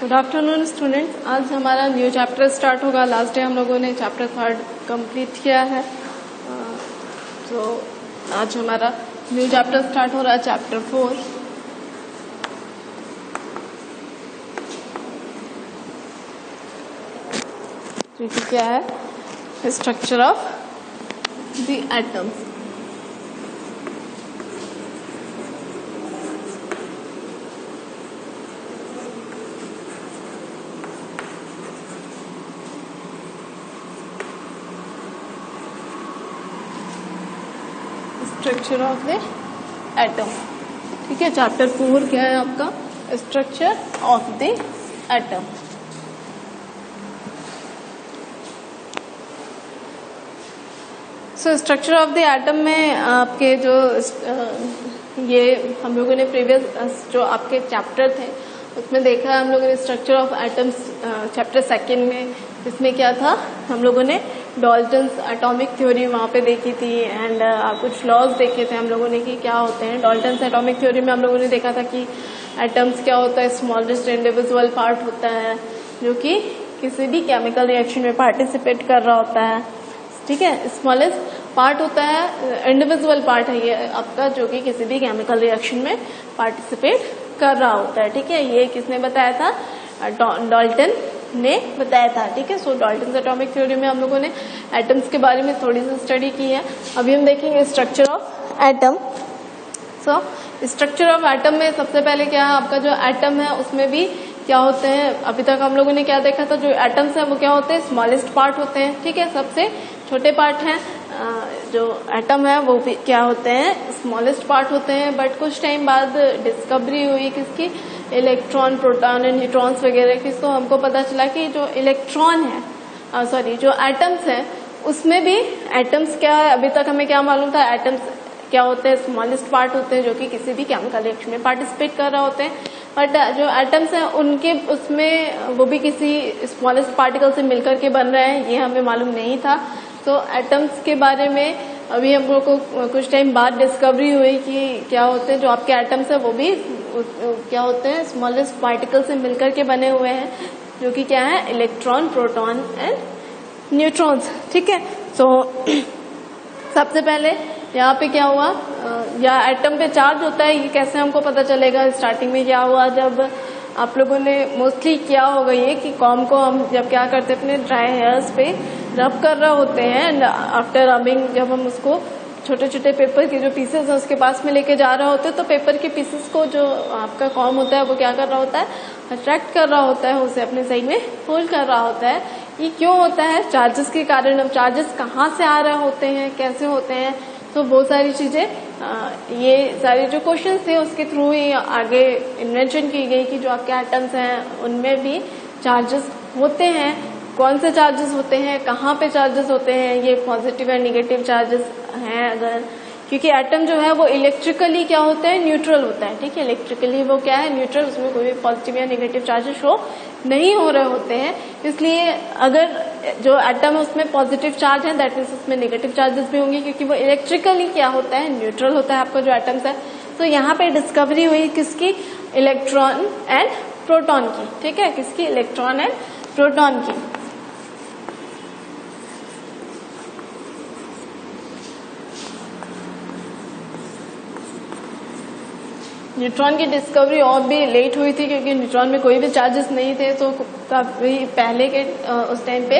Good afternoon students. आज हमारा new chapter start होगा। लास्ट डे हम लोगों ने चैप्टर 3 कंप्लीट किया है, तो आज हमारा न्यू चैप्टर स्टार्ट हो रहा है, चैप्टर 4। जो क्या है, structure of the atoms. Structure of the atom. ठीक है, चैप्टर 4 क्या है आपका? Structure of the atom. So structure of the atom में आपके जो ये हम लोगों ने प्रीवियस जो आपके चैप्टर थे उसमें देखा है हम लोगों ने स्ट्रक्चर ऑफ एटम्स चैप्टर 2 में। इसमें क्या था, हम लोगों ने डाल्टन्स एटॉमिक थ्योरी वहाँ पे देखी थी एंड कुछ लॉज देखे थे हम लोगों ने कि क्या होते हैं। डाल्टन्स एटॉमिक थ्योरी में हम लोगों ने देखा था कि एटम्स क्या होता है, स्मॉलेस्ट इंडिविजुअल पार्ट होता है जो कि किसी भी केमिकल रिएक्शन में पार्टिसिपेट कर रहा होता है। ठीक है, स्मॉलेस्ट पार्ट होता है, इंडिविजुअल पार्ट है ये आपका, जो कि किसी भी केमिकल रिएक्शन में पार्टिसिपेट कर रहा होता है। ठीक है, ये किसने बताया था? डाल्टन ने बताया था। ठीक है, सो डाल्टन्स एटॉमिक थ्योरी में हम लोगों ने एटम्स के बारे में थोड़ी सी स्टडी की है। अभी हम देखेंगे structure of atom. So structure of atom में सबसे पहले क्या है, आपका जो एटम है उसमें भी क्या होते हैं। अभी तक हम लोगों ने क्या देखा था, जो एटम्स है वो क्या होते हैं, स्मॉलेस्ट पार्ट होते हैं। ठीक है, सबसे छोटे पार्ट हैं जो एटम है वो भी क्या होते हैं, स्मॉलेस्ट पार्ट होते हैं। बट कुछ टाइम बाद डिस्कवरी हुई किसकी, इलेक्ट्रॉन, प्रोटॉन एंड न्यूट्रॉन्स वगैरह की। तो हमको पता चला कि जो इलेक्ट्रॉन है जो एटम्स है उसमें भी एटम्स क्या है, अभी तक हमें क्या मालूम था, एटम्स क्या होते हैं, स्मॉलेस्ट पार्ट होते हैं जो कि किसी भी केमिकल रिएक्शन में पार्टिसिपेट कर रहे होते हैं। बट जो एटम्स हैं उनके उसमें वो भी किसी स्मॉलेस्ट पार्टिकल से मिलकर के बन रहे हैं, ये हमें मालूम नहीं था। तो एटम्स के बारे में अभी हम लोग को कुछ टाइम बाद डिस्कवरी हुई कि क्या होते हैं, जो आपके एटम्स है वो भी क्या होते हैं, स्मॉलेस्ट पार्टिकल से मिलकर के बने हुए हैं जो कि क्या है, इलेक्ट्रॉन, प्रोटॉन एंड न्यूट्रॉन्स। ठीक है, तो सबसे पहले यहाँ पे क्या हुआ, या एटम पे चार्ज होता है, ये कैसे हमको पता चलेगा। स्टार्टिंग में क्या हुआ, जब आप लोगों ने मोस्टली किया होगा ये कि कॉम को हम जब क्या करते हैं, अपने ड्राई हेयर्स पे रब कर रहे होते हैं एंड आफ्टर रबिंग जब हम उसको छोटे छोटे पेपर के जो पीसेस है उसके पास में लेके जा रहे होते हैं, तो पेपर के पीसेस को जो आपका कॉम होता है वो क्या कर रहा होता है, अट्रैक्ट कर रहा होता है, उसे अपने साइड में फोल्ड कर रहा होता है। ये क्यों होता है? चार्जेस के कारण। अब चार्जेस कहाँ से आ रहे होते हैं, कैसे होते हैं, तो बहुत सारी चीजें ये सारे जो क्वेश्चन थे उसके थ्रू ही आगे इन्वेंशन की गई कि जो आपके एटम्स हैं उनमें भी चार्जेस होते हैं। कौन से चार्जेस होते हैं, कहाँ पे चार्जेस होते हैं, ये पॉजिटिव एंड निगेटिव चार्जेस हैं। अगर क्योंकि एटम जो है वो इलेक्ट्रिकली क्या होता है, न्यूट्रल होता है। ठीक है, इलेक्ट्रिकली वो क्या है, न्यूट्रल, उसमें कोई भी पॉजिटिव या निगेटिव चार्जेस शो नहीं हो रहे होते हैं। इसलिए अगर जो एटम है उसमें पॉजिटिव चार्ज है, दैट मीन्स उसमें निगेटिव चार्जेस भी होंगे क्योंकि वो इलेक्ट्रिकली क्या होता है, न्यूट्रल होता है आपका जो एटम्स है। तो यहाँ पे डिस्कवरी हुई किसकी, इलेक्ट्रॉन एंड प्रोटॉन की। ठीक है, किसकी, इलेक्ट्रॉन एंड प्रोटॉन की। न्यूट्रॉन की डिस्कवरी और भी लेट हुई थी क्योंकि न्यूट्रॉन में कोई भी चार्जेस नहीं थे, तो काफी पहले के उस टाइम पे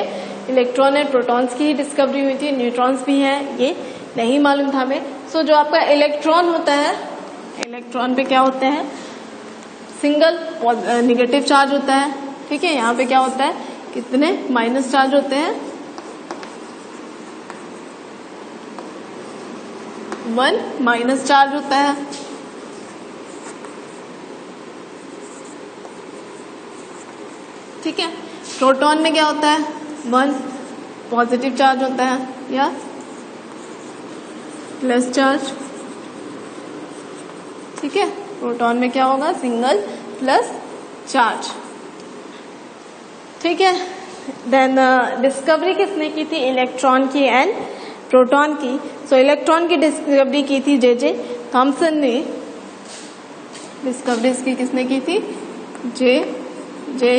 इलेक्ट्रॉन एंड प्रोटॉन्स की ही डिस्कवरी हुई थी। न्यूट्रॉन्स भी हैं, ये नहीं मालूम था हमें। सो जो आपका इलेक्ट्रॉन होता है, इलेक्ट्रॉन पे क्या होते हैं, सिंगल निगेटिव चार्ज होता है। ठीक है, यहाँ पे क्या होता है, कितने माइनस चार्ज होते हैं, 1 माइनस चार्ज होता है। ठीक है, प्रोटॉन में क्या होता है, 1 पॉजिटिव चार्ज होता है या प्लस चार्ज। ठीक है, प्रोटॉन में क्या होगा, सिंगल प्लस चार्ज। ठीक है, देन डिस्कवरी किसने की थी, इलेक्ट्रॉन की एंड प्रोटॉन की। सो इलेक्ट्रॉन की डिस्कवरी की थी जे थॉमसन ने। डिस्कवरी इसकी किसने की थी, जे जे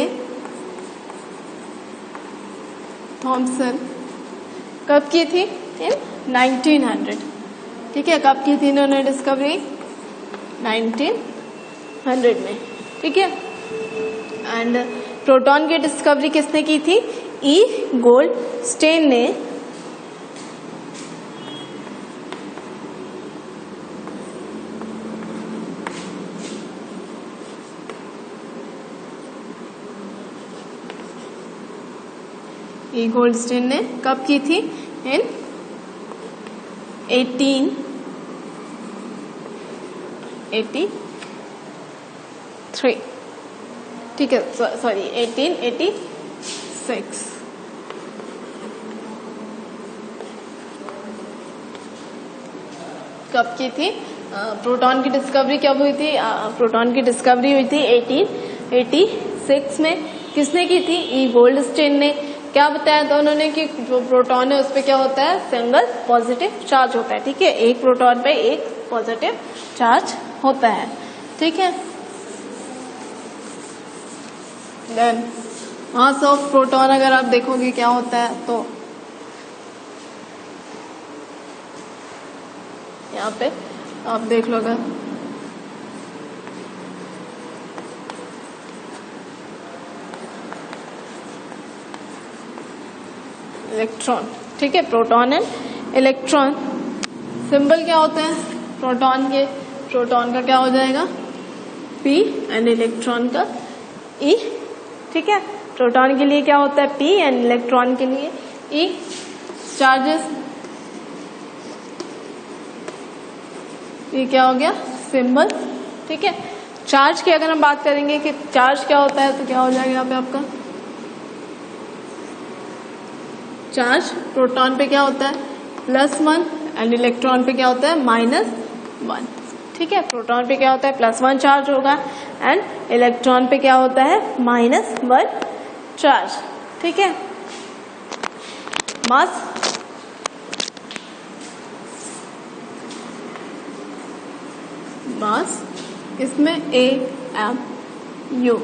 थॉम्सन कब की थी? इन 1900। ठीक है, कब की थी इन्होंने डिस्कवरी? 1900 में। ठीक है, एंड प्रोटॉन की डिस्कवरी किसने की थी? ई गोल्डस्टेन ने। ई गोल्डस्टेन ने कब की थी? इन 1883। ठीक है, सॉरी 1886। कब की थी? प्रोटॉन की डिस्कवरी कब हुई थी? प्रोटॉन की डिस्कवरी हुई थी 1886 में। किसने की थी? ई गोल्डस्टेन ने। क्या बताया था उन्होंने कि जो प्रोटॉन है उस पे क्या होता है? सिंगल पॉजिटिव चार्ज होता है। ठीक है, एक प्रोटॉन पे एक पॉजिटिव चार्ज होता है। ठीक है, देन मास ऑफ प्रोटॉन अगर आप देखोगे क्या होता है, तो यहाँ पे आप देख लो अगर इलेक्ट्रॉन। ठीक है, प्रोटॉन एंड इलेक्ट्रॉन सिंबल क्या होते हैं प्रोटॉन के? प्रोटॉन का क्या हो जाएगा? पी एंड इलेक्ट्रॉन का ई। ठीक है, प्रोटॉन के लिए क्या होता है? पी एंड इलेक्ट्रॉन के लिए ई। चार्जेस, ये क्या हो गया? सिंबल। ठीक है, चार्ज की अगर हम बात करेंगे कि चार्ज क्या होता है, तो क्या हो जाएगा यहाँ पे आपका? चार्ज प्रोटॉन पे क्या होता है? +1 एंड इलेक्ट्रॉन पे क्या होता है? -1। ठीक है, प्रोटॉन पे क्या होता है? +1 चार्ज होगा एंड इलेक्ट्रॉन पे क्या होता है? -1 चार्ज। ठीक है, मास मास इसमें AMU।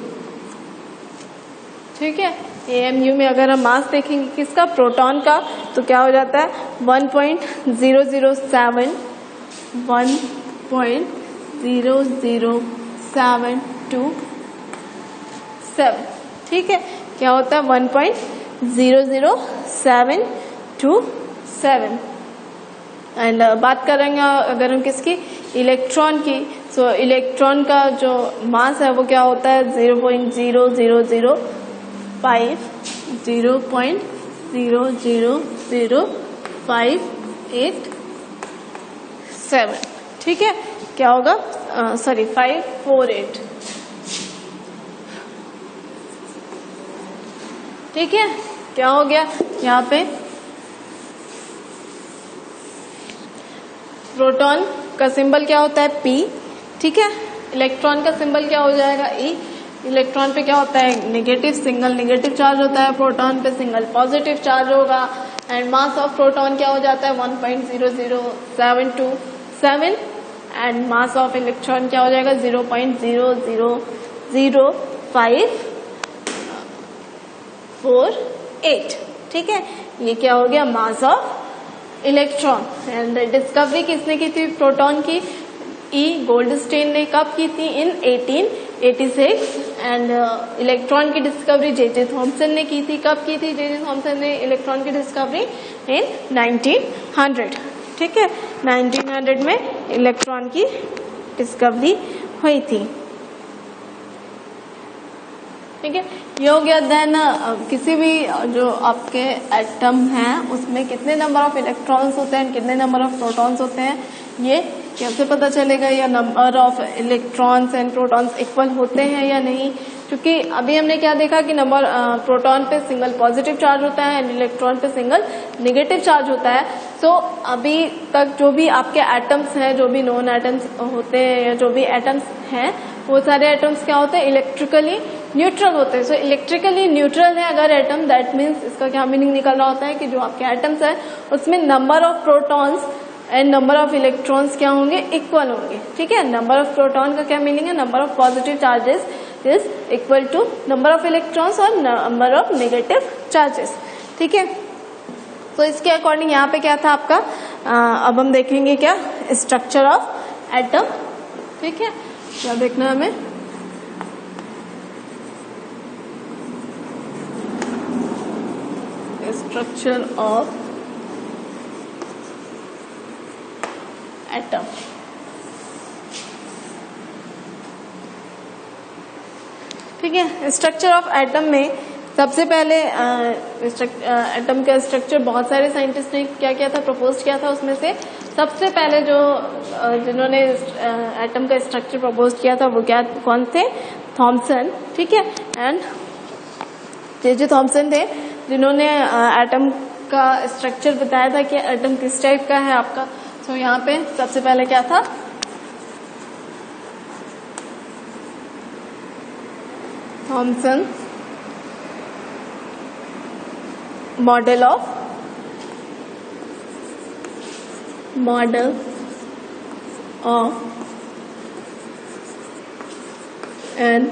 ठीक है, AMU में अगर हम मास देखेंगे किसका? प्रोटॉन का, तो क्या हो जाता है? 1.0007 1.00727। ठीक है, क्या होता है? 1.00727। एंड बात करेंगे अगर हम किसकी? इलेक्ट्रॉन की। सो इलेक्ट्रॉन का जो मास है वो क्या होता है? 0.00005 0.00058 ठीक है, क्या होगा? सॉरी 548। ठीक है, क्या हो गया यहाँ पे? प्रोटॉन का सिंबल क्या होता है? P। ठीक है, इलेक्ट्रॉन का सिंबल क्या हो जाएगा? E। इलेक्ट्रॉन पे क्या होता है? नेगेटिव, सिंगल नेगेटिव चार्ज होता है। प्रोटॉन पे सिंगल पॉजिटिव चार्ज होगा। एंड मास ऑफ प्रोटॉन क्या हो जाता है? 1.00727 एंड मास ऑफ इलेक्ट्रॉन क्या हो जाएगा? 0.00048। ठीक है, ये क्या हो गया? Mass of electron. And discovery किसने की थी प्रोटॉन की? ई गोल्डस्टेन ने। कब की थी? इन 1886। एंड इलेक्ट्रॉन की डिस्कवरी जे थॉम्सन ने की थी। कब की थी जे थॉम्सन ने इलेक्ट्रॉन की डिस्कवरी? इन 1900। ठीक है, 1900 में इलेक्ट्रॉन की डिस्कवरी हुई थी। ठीक है, ये हो गया। देन किसी भी जो आपके एटम हैं उसमें कितने नंबर ऑफ इलेक्ट्रॉन्स होते हैं, कितने नंबर ऑफ प्रोटॉन्स होते हैं, ये कैसे पता चलेगा? या number of electrons and protons equal होते हैं या नहीं? क्योंकि अभी हमने क्या देखा कि नंबर प्रोटॉन पे सिंगल पॉजिटिव चार्ज होता है एंड इलेक्ट्रॉन पे सिंगल नेगेटिव चार्ज होता है। सो अभी तक जो भी आपके एटम्स हैं, जो भी नॉन एटम्स होते हैं या जो भी एटम्स हैं, वो सारे एटम्स क्या होते हैं? इलेक्ट्रिकली न्यूट्रल होते हैं। सो इलेक्ट्रिकली न्यूट्रल है अगर एटम, दैट मीन्स इसका क्या मीनिंग निकल रहा होता है कि जो आपके एटम्स है उसमें number of protons and number of electrons क्या होंगे? इक्वल होंगे। ठीक है, नंबर ऑफ प्रोटॉन का क्या मीनिंग है? Number of positive charges is equal to number of electrons और नंबर ऑफ नेगेटिव चार्जेस। ठीक है, तो इसके अकॉर्डिंग यहाँ पे क्या था आपका, अब हम देखेंगे क्या, स्ट्रक्चर ऑफ एटम। ठीक है, क्या देखना हमें, स्ट्रक्चर ऑफ एटम। ठीक है, स्ट्रक्चर ऑफ एटम में सबसे पहले एटम का स्ट्रक्चर बहुत सारे साइंटिस्ट ने क्या किया था, प्रपोज किया था। उसमें से सबसे पहले जो जिन्होंने एटम का स्ट्रक्चर प्रपोज किया था वो क्या, कौन थे, थॉमसन। ठीक है, एंड जे थॉमसन थे जिन्होंने एटम का स्ट्रक्चर बताया था कि एटम किस टाइप का है आपका। तो यहाँ पे सबसे पहले क्या था, Thompson model of an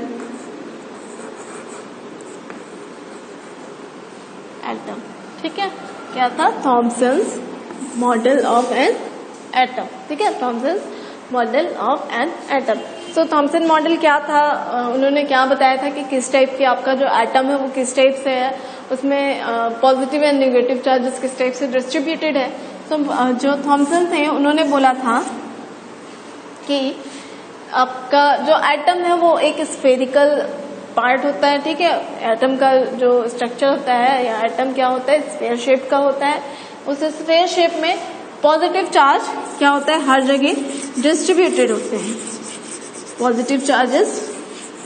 atom. ठीक है, क्या था, Thomson's model of an atom. ठीक है, Thomson's model of an atom. तो थॉमसन मॉडल क्या था, उन्होंने क्या बताया था कि किस टाइप की आपका जो एटम है वो किस टाइप से है, उसमें पॉजिटिव एंड नेगेटिव चार्जेस किस टाइप से डिस्ट्रीब्यूटेड है। तो जो थॉमसन थे उन्होंने बोला था कि आपका जो एटम है वो एक स्फेरिकल पार्ट होता है। ठीक है, एटम का जो स्ट्रक्चर होता है या एटम क्या होता है, स्फेयर शेप का होता है। उस स्फेयर शेप में पॉजिटिव चार्ज क्या होता है, हर जगह डिस्ट्रीब्यूटेड होते हैं। पॉजिटिव चार्जेस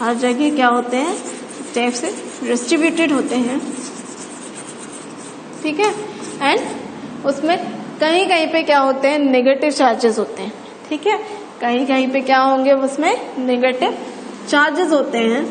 हर जगह क्या होते हैं, इस टाइप से डिस्ट्रीब्यूटेड होते हैं। ठीक है, एंड उसमें कहीं कहीं पे क्या होते हैं, नेगेटिव चार्जेस होते हैं। ठीक है, कहीं कहीं पे क्या होंगे, उसमें नेगेटिव चार्जेस होते हैं।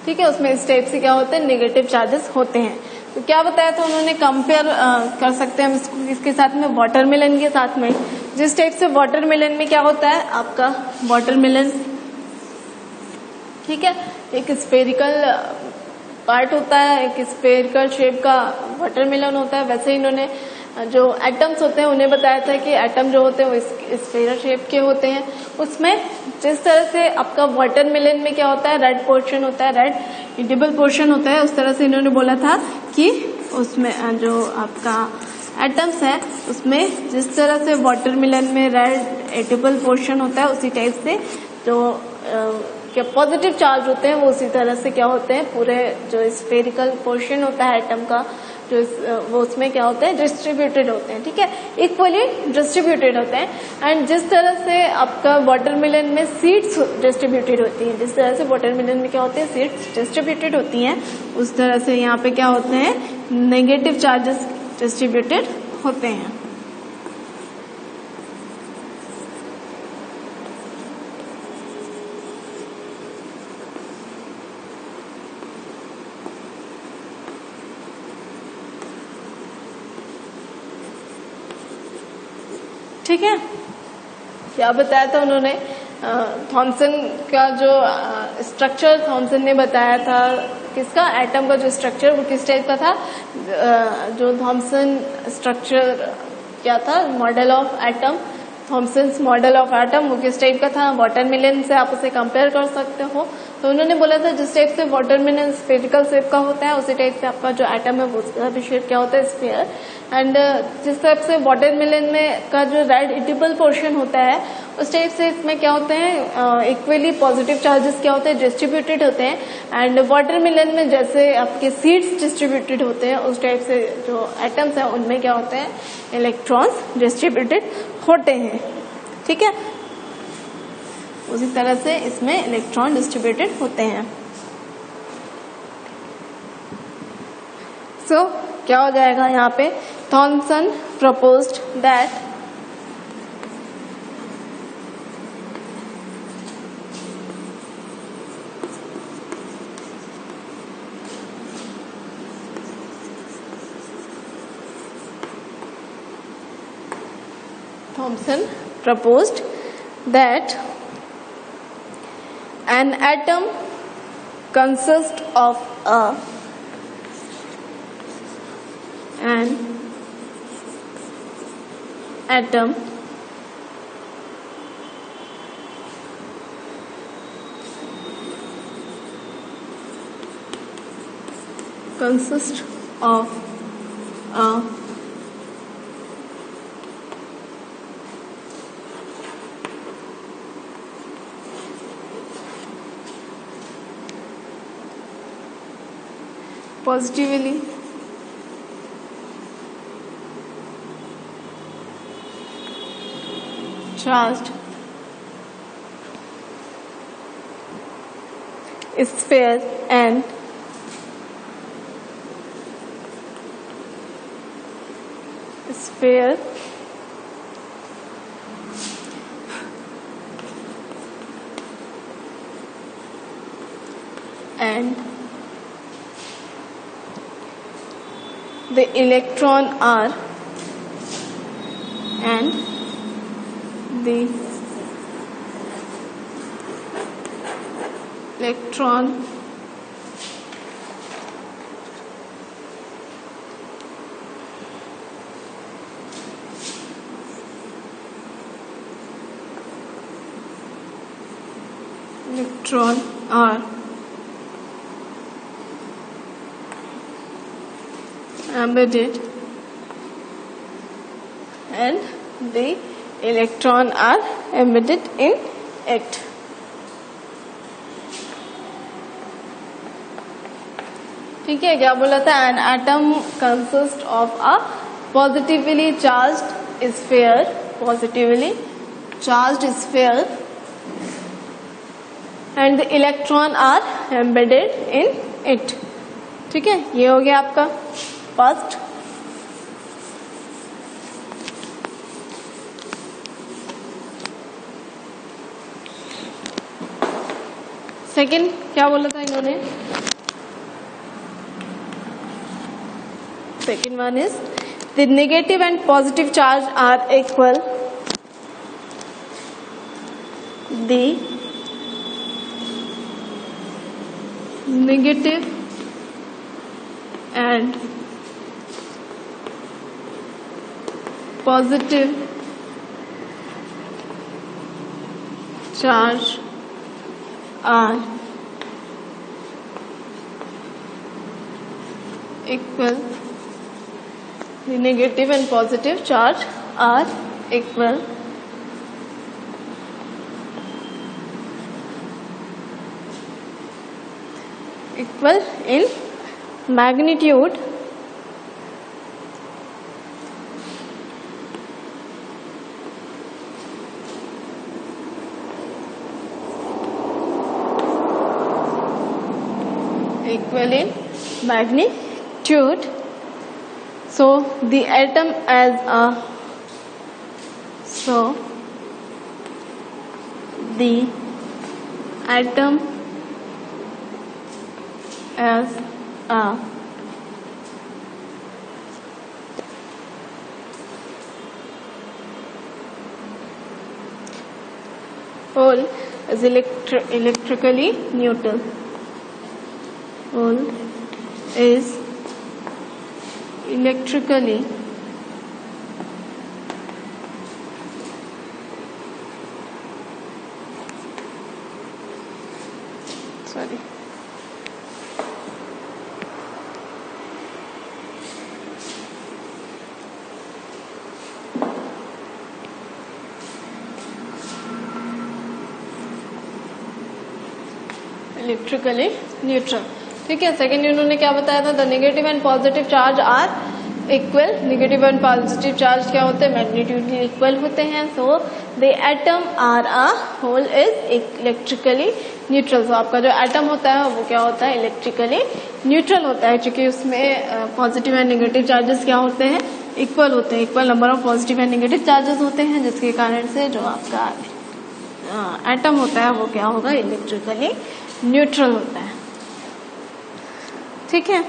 ठीक है, उसमें इस टाइप से क्या होते हैं, नेगेटिव चार्जेस होते हैं। तो क्या बताया था उन्होंने, कंपेयर कर सकते हैं हम इसको इसके साथ में, वाटरमेलन के साथ में। जिस टाइप से वाटरमेलन में क्या होता है आपका, वाटरमेलन ठीक है एक स्फेरिकल पार्ट होता है, एक स्फेरिकल शेप का वाटरमेलन होता है। वैसे इन्होंने जो एटम्स होते हैं उन्हें बताया था कि एटम जो होते हैं वो स्फेयर शेप के होते हैं। उसमें जिस तरह से आपका वाटरमेलन में क्या होता है, रेड पोर्शन होता है, रेड ईटेबल पोर्शन होता है, उस तरह से इन्होंने बोला था कि उसमें जो आपका एटम्स है उसमें जिस तरह से वाटरमेलन में रेड ईटेबल पोर्शन होता है, उसी टाइप से जो क्या पॉजिटिव चार्ज होते हैं वो उसी तरह से क्या होते हैं, पूरे जो स्फेरिकल पोर्शन होता है एटम का जो वो उसमें क्या होते हैं, डिस्ट्रीब्यूटेड होते हैं। ठीक है, इक्वली डिस्ट्रीब्यूटेड होते हैं। एंड जिस तरह से आपका वाटरमेलन में सीड्स डिस्ट्रीब्यूटेड होती हैं, जिस तरह से वाटरमेलन में क्या होते हैं, सीड्स डिस्ट्रीब्यूटेड होती हैं, उस तरह से यहाँ पे क्या होते हैं, नेगेटिव चार्जेस डिस्ट्रीब्यूटेड होते हैं। ठीक है, क्या बताया था उन्होंने, थॉमसन का जो स्ट्रक्चर थॉमसन ने बताया था, किसका, एटम का जो स्ट्रक्चर वो किस टाइप का था, जो थॉमसन स्ट्रक्चर क्या था, model of atom, Thomson's model of atom वो किस टाइप का था, वाटरमेलन से आप उसे कंपेयर कर सकते हो। तो उन्होंने बोला था जिस टाइप से वाटरमेलन स्फेरिकल शेप का होता है उसी टाइप से आपका जो एटम है उसका भी शेप क्या होता है, स्फीयर। एंड जिस टाइप से वाटरमेलन में का जो रेड ईटेबल पोर्शन होता है उस टाइप से इसमें क्या होते हैं, इक्वली पॉजिटिव चार्जेस क्या होते हैं, डिस्ट्रीब्यूटेड होते हैं। एंड वाटरमेलन में जैसे आपके सीड्स डिस्ट्रीब्यूटेड होते हैं उस टाइप से जो एटम्स हैं उनमें क्या होते हैं, इलेक्ट्रॉन्स डिस्ट्रीब्यूटेड होते हैं। ठीक है, उसी तरह से इसमें इलेक्ट्रॉन डिस्ट्रीब्यूटेड होते हैं। सो क्या हो जाएगा यहाँ पे, Thomson proposed that Thomson proposed that an atom consists of an atom consists of a positively charged sphere and sphere and the electron are and the electron are embedded and the electron are embedded in it. ठीक है, क्या बोला था? An atom consists of a positively charged sphere and the electron are embedded in it. ठीक है, ये हो गया आपका फर्स्ट. सेकेंड क्या बोला था इन्होंने? Second one is the negative and positive charge are equal. The negative and positive charge are equal. The negative and positive charge are equal. Equal in magnitude so the atom as a whole is electrically neutral. Whole is electrically electrically neutral. ठीक है, second इन्होंने क्या बताया था? The negative and positive charge are equal. Negative and positive charge क्या होते हैं? Magnitudely equal होते हैं. So the atom are a whole is electrically neutral. So आपका जो एटम होता है वो क्या होता है? इलेक्ट्रिकली न्यूट्रल होता है, क्योंकि उसमें पॉजिटिव एंड नेगेटिव चार्जेस क्या होते हैं? इक्वल होते हैं. Equal number of positive and negative charges होते हैं, जिसके कारण से जो आपका एटम होता है वो क्या होगा? इलेक्ट्रिकली न्यूट्रल होता है. ठीक है,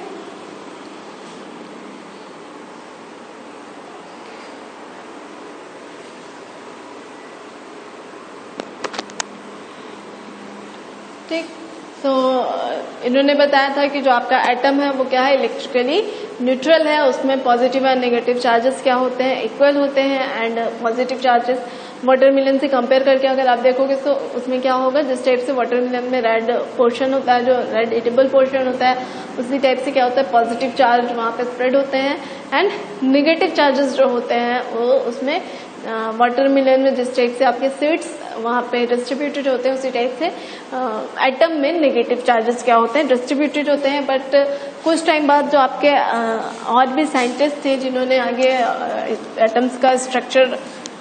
इन्होंने बताया था कि जो आपका एटम है वो क्या है, इलेक्ट्रिकली न्यूट्रल है, उसमें पॉजिटिव और नेगेटिव चार्जेस क्या होते हैं, इक्वल होते हैं। एंड पॉजिटिव चार्जेस वाटरमेलन से कंपेयर करके अगर आप देखोगे तो उसमें क्या होगा, जिस टाइप से वाटरमेलन में रेड पोर्शन होता है, जो रेड एडिबल पोर्शन होता है, उसी टाइप से क्या होता है, पॉजिटिव चार्ज वहाँ पे स्प्रेड होते हैं। एंड निगेटिव चार्जेस जो होते हैं वो उसमें वाटरमेलन में जिस टाइप से आपके सीड्स वहाँ पे डिस्ट्रीब्यूटेड होते हैं, उसी टाइप से एटम में नेगेटिव चार्जेस क्या होते हैं, डिस्ट्रीब्यूटेड होते हैं। बट कुछ टाइम बाद जो आपके और भी साइंटिस्ट थे जिन्होंने आगे एटम्स का स्ट्रक्चर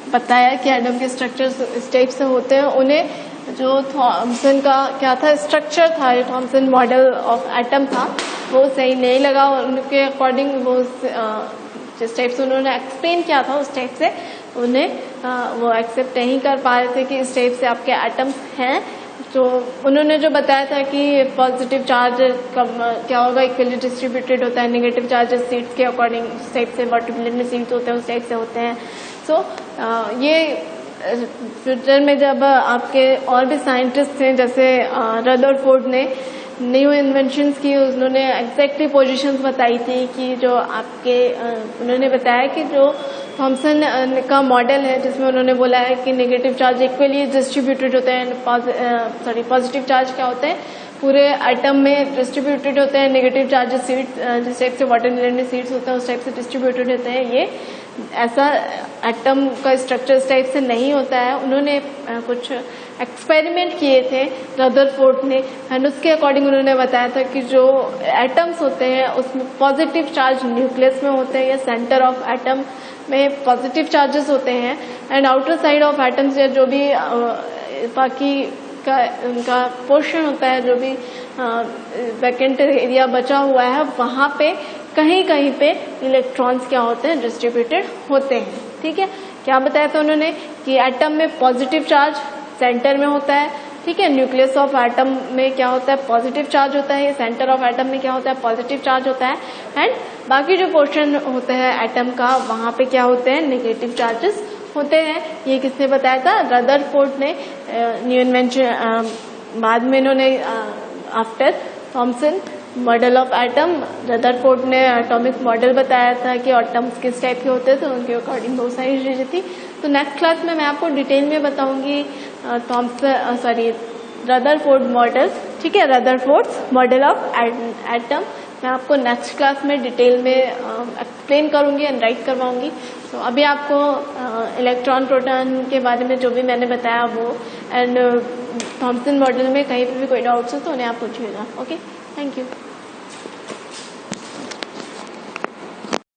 बताया कि एटम के स्ट्रक्चर इस टाइप से होते हैं, उन्हें जो थॉमसन का क्या था स्ट्रक्चर था, जो थॉमसन मॉडल ऑफ एटम था, वो सही नहीं लगा। उनके अकॉर्डिंग वो जिस टाइप से उन्होंने एक्सप्लेन किया था उस टाइप से उन्हें वो एक्सेप्ट नहीं कर पा रहे थे कि इस टाइप से आपके एटम्स हैं। तो उन्होंने जो बताया था कि पॉजिटिव चार्ज क्या होगा, इक्वली डिस्ट्रीब्यूटेड होता है, नेगेटिव चार्जेस सीड्स के अकॉर्डिंग जिस टाइप से वाटरमेलन में सीड्स होते हैं उस टाइप से होते हैं। सो ये फ्यूचर में जब आपके और भी साइंटिस्ट थे जैसे रदरफोर्ड ने न्यू इन्वेंशंस की, उन्होंने एग्जैक्टली पोजीशंस बताई थी कि जो आपके उन्होंने बताया कि जो थॉमसन का मॉडल है जिसमें उन्होंने बोला है कि नेगेटिव चार्ज इक्वली डिस्ट्रीब्यूटेड होते हैं, पॉजिटिव चार्ज क्या होते हैं पूरे एटम में डिस्ट्रीब्यूटेड होते हैं, नेगेटिव चार्जेस सीड्स जिस टाइप से वाटरमेलन में सीड्स होते हैं उस टाइप से डिस्ट्रीब्यूटेड होते हैं। ये ऐसा एटम का स्ट्रक्चर इस टाइप से नहीं होता है। उन्होंने कुछ एक्सपेरिमेंट किए थे रदरफोर्ड ने, एंड उसके अकॉर्डिंग उन्होंने बताया था कि जो एटम्स होते हैं उसमें पॉजिटिव चार्ज न्यूक्लियस में होते हैं या सेंटर ऑफ एटम में पॉजिटिव चार्जेस होते हैं, and outer side of atoms या जो भी बाकी का उनका पोर्शन होता है, जो भी वैकेंट एरिया बचा हुआ है, वहाँ पे कहीं कहीं पे इलेक्ट्रॉन्स क्या होते हैं, डिस्ट्रीब्यूटेड होते हैं। ठीक है, क्या बताया था उन्होंने कि एटम में पॉजिटिव चार्ज सेंटर में होता है, ठीक है, न्यूक्लियस ऑफ एटम में क्या होता है, पॉजिटिव चार्ज होता है, सेंटर ऑफ एटम में क्या होता है, पॉजिटिव चार्ज होता है, एंड बाकी जो पोर्शन होता है एटम का वहाँ पे क्या होते हैं, नेगेटिव चार्जेस होते हैं। ये किसने बताया था, रदरफोर्ड ने। न्यू इन्वेंशन बाद में इन्होंने after Thompson model of atom, Rutherford ने एटॉमिक मॉडल बताया था कि एटम्स किस टाइप के होते थे, तो उनके अकॉर्डिंग बहुत सारी चीजें थी। तो नेक्स्ट क्लास में मैं आपको डिटेल में बताऊंगी रदरफोर्ड मॉडल, ठीक है, रदरफोर्ड मॉडल ऑफ एटम मैं आपको नेक्स्ट क्लास में डिटेल में एक्सप्लेन करूंगी एंड राइट करवाऊंगी। तो अभी आपको इलेक्ट्रॉन प्रोटॉन के बारे में जो भी मैंने बताया वो, एंड थॉमसन मॉडल में कहीं पर भी कोई डाउट्स हो तो उन्हें आप पूछिएगा। Okay, thank you.